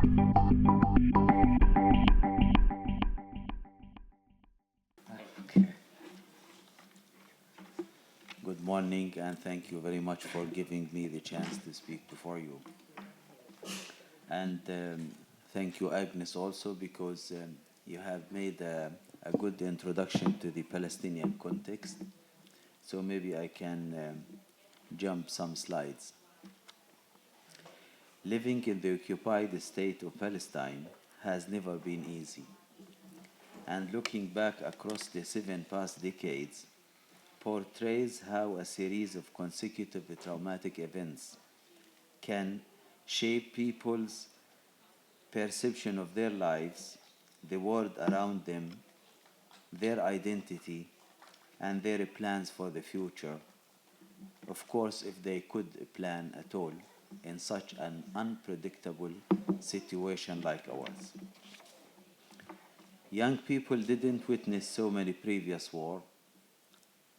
Okay. Good morning, and thank you very much for giving me the chance to speak before you. And thank you, Agnes, also because you have made a good introduction to the Palestinian context. So maybe I can jump some slides. Living in the occupied state of Palestine has never been easy. And looking back across the 7 past decades portrays how a series of consecutive traumatic events can shape people's perception of their lives, the world around them, their identity, and their plans for the future. Of course, if they could plan at all in such an unpredictable situation like ours. Young people didn't witness so many previous wars,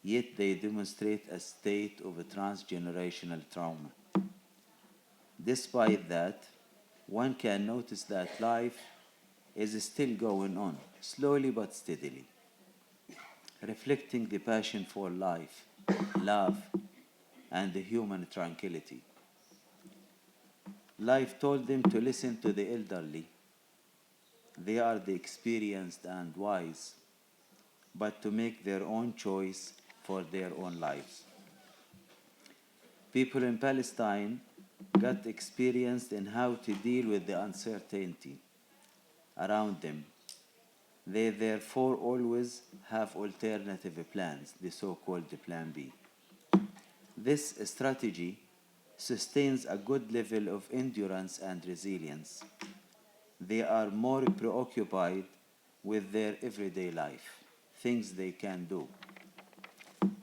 yet they demonstrate a state of a transgenerational trauma. Despite that, one can notice that life is still going on, slowly but steadily, reflecting the passion for life, love, and the human tranquility. Life told them to listen to the elderly. They are the experienced and wise, but to make their own choice for their own lives. People in Palestine got experienced in how to deal with the uncertainty around them. They therefore always have alternative plans, the so-called Plan B. This strategy sustains a good level of endurance and resilience. They are more preoccupied with their everyday life, things they can do.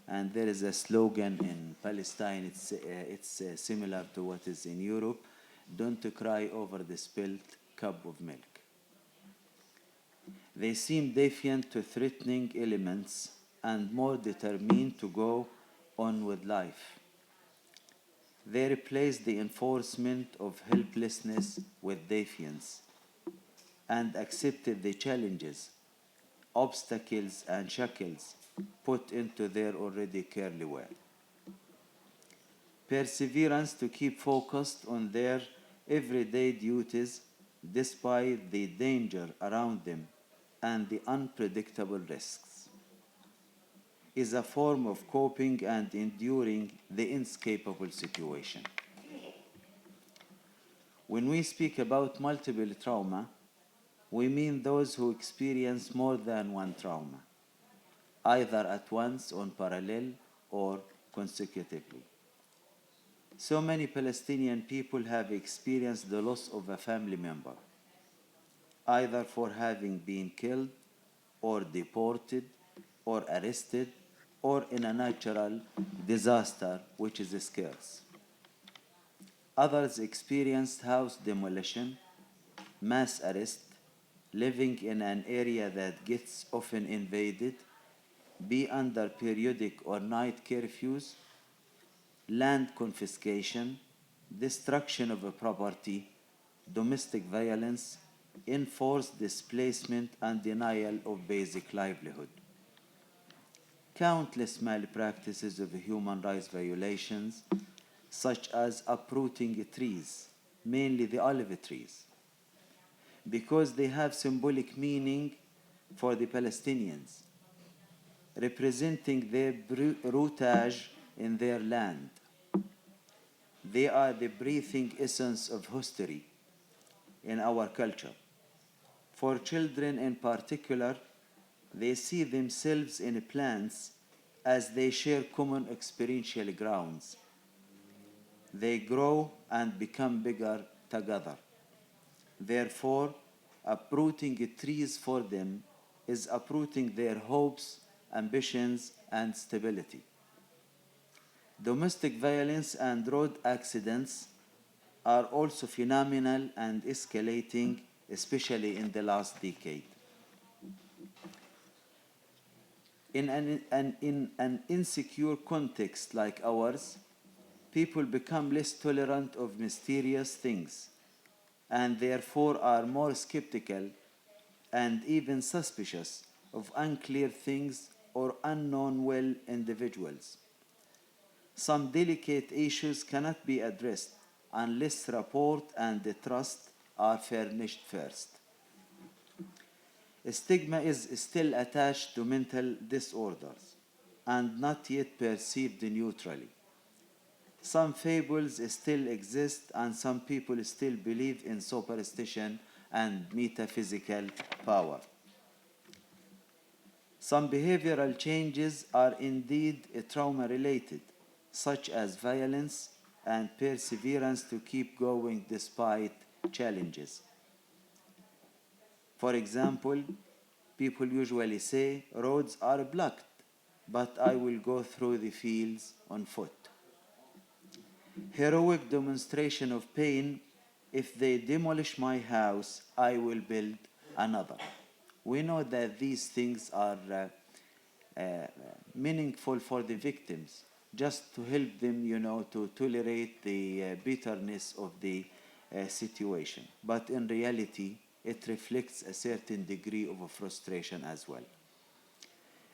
And there is a slogan in Palestine, it's similar to what is in Europe: don't cry over the spilled cup of milk. They seem defiant to threatening elements and more determined to go on with life. They replace the enforcement of helplessness with defiance and accepted the challenges, obstacles, and shackles put into their already curly way. Perseverance to keep focused on their everyday duties despite the danger around them and the unpredictable risks is a form of coping and enduring the inescapable situation. When we speak about multiple trauma, we mean those who experience more than one trauma, either at once, on parallel, or consecutively. So many Palestinian people have experienced the loss of a family member, either for having been killed, or deported, or arrested, or in a natural disaster, which is scarce. Others experienced house demolition, mass arrest, living in an area that gets often invaded, be under periodic or night curfews, land confiscation, destruction of a property, domestic violence, enforced displacement, and denial of basic livelihood. Countless malpractices of human rights violations, such as uprooting trees, mainly the olive trees, because they have symbolic meaning for the Palestinians, representing their rootage in their land. They are the breathing essence of history in our culture. For children in particular, they see themselves in plants as they share common experiential grounds. They grow and become bigger together. Therefore, uprooting trees for them is uprooting their hopes, ambitions, and stability. Domestic violence and road accidents are also phenomenal and escalating, especially in the last decade. In an insecure context like ours, people become less tolerant of mysterious things and therefore are more skeptical and even suspicious of unclear things or unknown will individuals. Some delicate issues cannot be addressed unless rapport and trust are furnished first. Stigma is still attached to mental disorders and not yet perceived neutrally. Some fables still exist, and some people still believe in superstition and metaphysical power. Some behavioral changes are indeed trauma related, such as violence and perseverance to keep going despite challenges. For example, people usually say, roads are blocked, but I will go through the fields on foot. Heroic demonstration of pain, if they demolish my house, I will build another. We know that these things are meaningful for the victims, just to help them, to tolerate the bitterness of the situation. But in reality, it reflects a certain degree of frustration as well.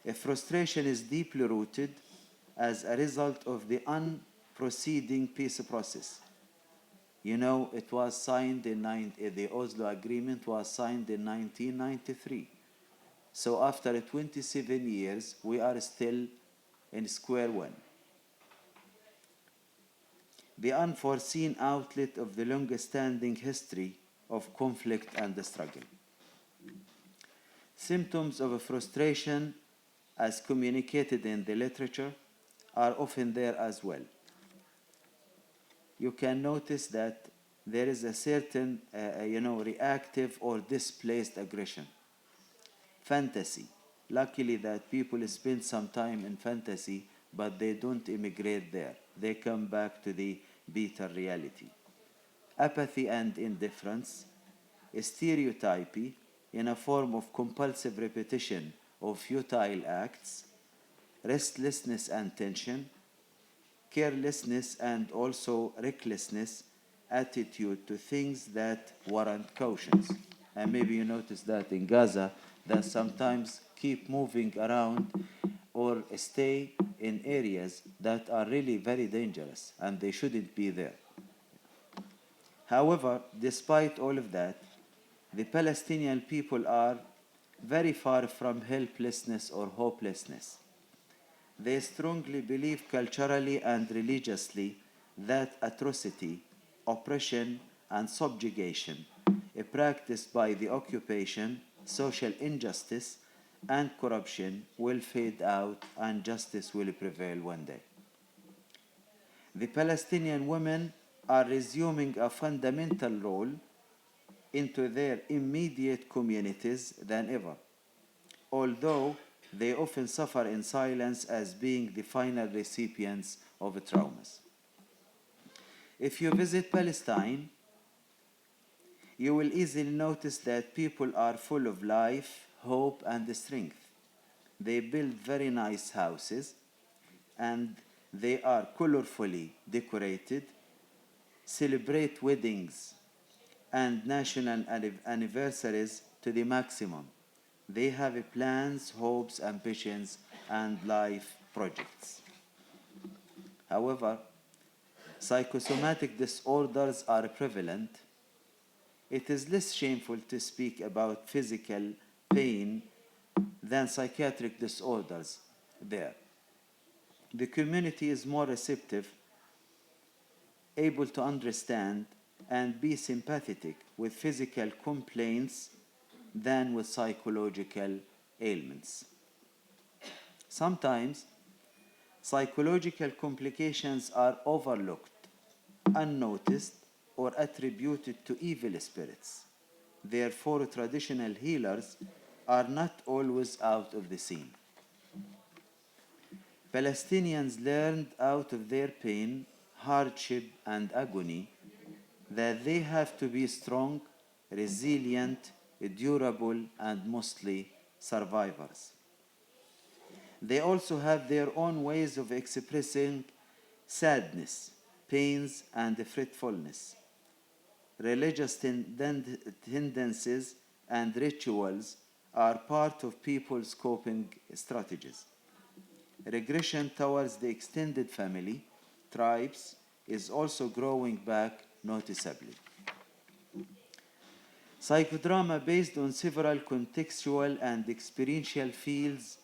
If frustration is deeply rooted as a result of the unproceeding peace process. It was signed the Oslo Agreement was signed in 1993. So after 27 years, we are still in square one. The unforeseen outlet of the longest-standing history of conflict and struggle. Symptoms of frustration, as communicated in the literature, are often there as well. You can notice that there is a certain, reactive or displaced aggression. Fantasy. Luckily that people spend some time in fantasy, but they don't immigrate there. They come back to the bitter reality. Apathy and indifference. Stereotypy in a form of compulsive repetition of futile acts. Restlessness and tension. Carelessness and also recklessness attitude to things that warrant cautions. And maybe you notice that in Gaza, that sometimes keep moving around or stay in areas that are really very dangerous and they shouldn't be there. However, despite all of that, the Palestinian people are very far from helplessness or hopelessness. They strongly believe culturally and religiously that atrocity, oppression, and subjugation practiced by the occupation, social injustice, and corruption will fade out and justice will prevail one day. The Palestinian women are resuming a fundamental role into their immediate communities than ever, although they often suffer in silence as being the final recipients of traumas. If you visit Palestine, you will easily notice that people are full of life, hope, and strength. They build very nice houses, and they are colorfully decorated, celebrate weddings and national anniversaries to the maximum. They have plans, hopes, ambitions, and life projects. However, psychosomatic disorders are prevalent. It is less shameful to speak about physical pain than psychiatric disorders there. The community is more receptive, able to understand and be sympathetic with physical complaints than with psychological ailments. Sometimes, psychological complications are overlooked, unnoticed, or attributed to evil spirits. Therefore, traditional healers are not always out of the scene. Palestinians learned out of their pain, hardship, and agony that they have to be strong, resilient, durable, and mostly survivors. They also have their own ways of expressing sadness, pains, and fretfulness. religious tendencies, and rituals are part of people's coping strategies. Regression towards the extended family, tribes, is also growing back noticeably. Psychodrama, based on several contextual and experiential fields,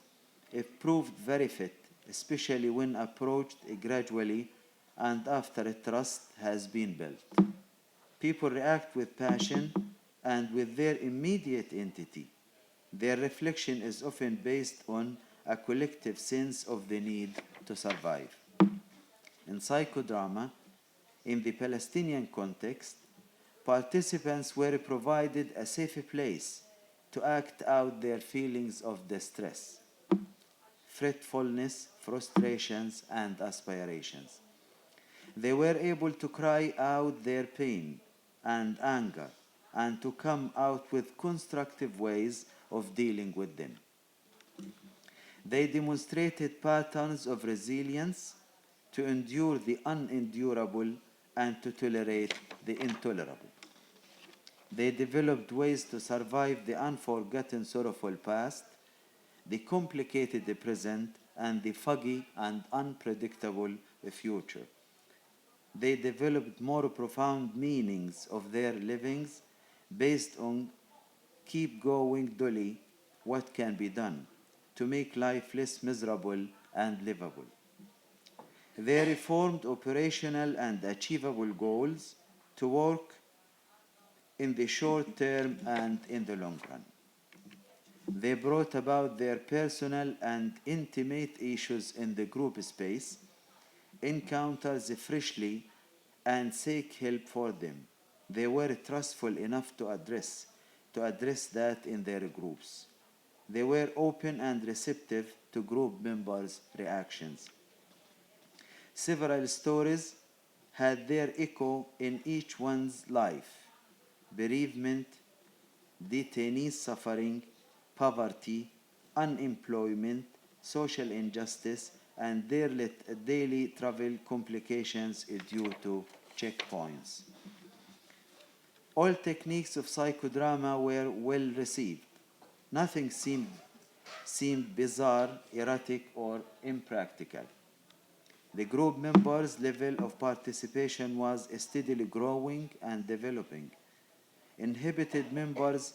it proved very fit, especially when approached gradually and after a trust has been built. People react with passion and with their immediate entity. Their reflection is often based on a collective sense of the need to survive. In psychodrama, in the Palestinian context, participants were provided a safe place to act out their feelings of distress, fretfulness, frustrations, and aspirations. They were able to cry out their pain and anger and to come out with constructive ways of dealing with them. They demonstrated patterns of resilience to endure the unendurable and to tolerate the intolerable. They developed ways to survive the unforgotten sorrowful past, the complicated present, and the foggy and unpredictable future. They developed more profound meanings of their livings based on keep going, Dolly, what can be done to make life less miserable and livable. They reformed operational and achievable goals to work in the short term and in the long run. They brought about their personal and intimate issues in the group space, encounters freshly, and seek help for them. They were trustful enough to address that in their groups. They were open and receptive to group members' reactions. Several stories had their echo in each one's life: bereavement, detainees suffering, poverty, unemployment, social injustice, and their daily travel complications due to checkpoints. All techniques of psychodrama were well received. Nothing seemed bizarre, erratic, or impractical. The group members' level of participation was steadily growing and developing. Inhibited members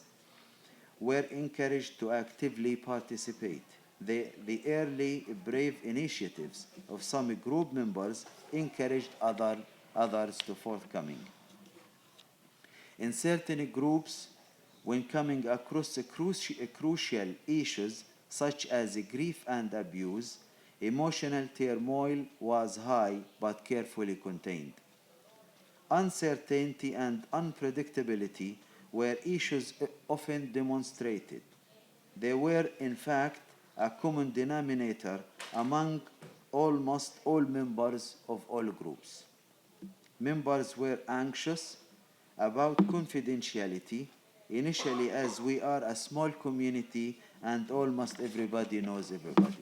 were encouraged to actively participate. The early brave initiatives of some group members encouraged others to forthcoming. In certain groups, when coming across crucial issues such as grief and abuse, emotional turmoil was high but carefully contained. Uncertainty and unpredictability were issues often demonstrated. They were, in fact, a common denominator among almost all members of all groups. Members were anxious about confidentiality, initially, as we are a small community and almost everybody knows everybody.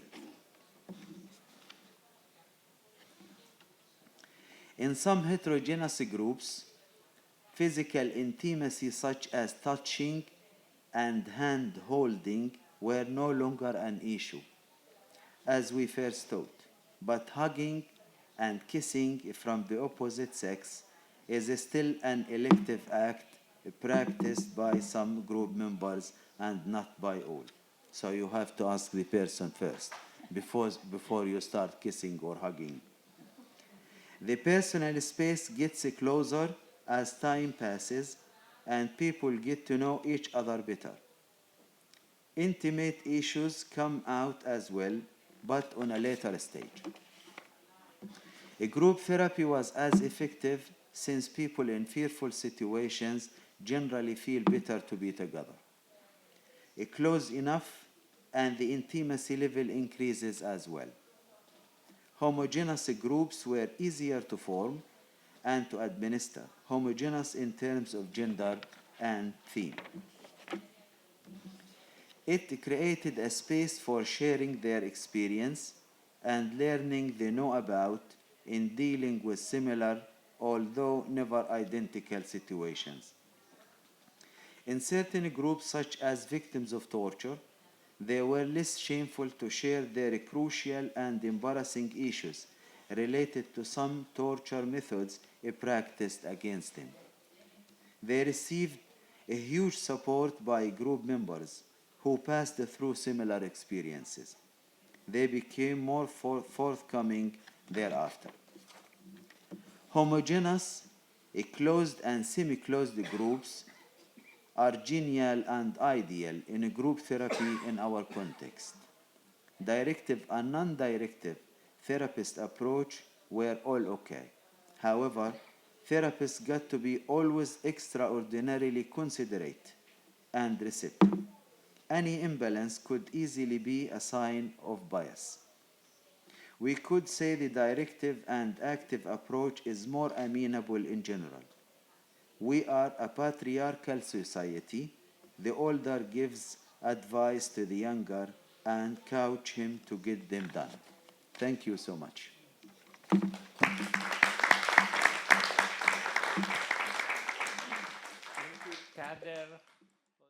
In some heterogeneous groups, physical intimacy such as touching and hand-holding were no longer an issue, as we first thought, but hugging and kissing from the opposite sex is still an elective act practiced by some group members and not by all. So you have to ask the person first before you start kissing or hugging. The personal space gets closer as time passes and people get to know each other better. Intimate issues come out as well, but on a later stage. A group therapy was as effective since people in fearful situations generally feel better to be together. Close enough and the intimacy level increases as well. Homogeneous groups were easier to form and to administer, homogeneous in terms of gender and theme. It created a space for sharing their experience and learning they know about in dealing with similar although never identical situations. In certain groups, such as victims of torture, they were less shameful to share their crucial and embarrassing issues related to some torture methods practiced against them. They received a huge support by group members who passed through similar experiences. They became more forthcoming thereafter. Homogeneous, closed and semi-closed groups are genial and ideal in group therapy in our context. Directive and non-directive therapist approach were all okay. However, therapists got to be always extraordinarily considerate and receptive. Any imbalance could easily be a sign of bias. We could say the directive and active approach is more amenable in general. We are a patriarchal society. The older gives advice to the younger and coach him to get them done. Thank you so much. Khader.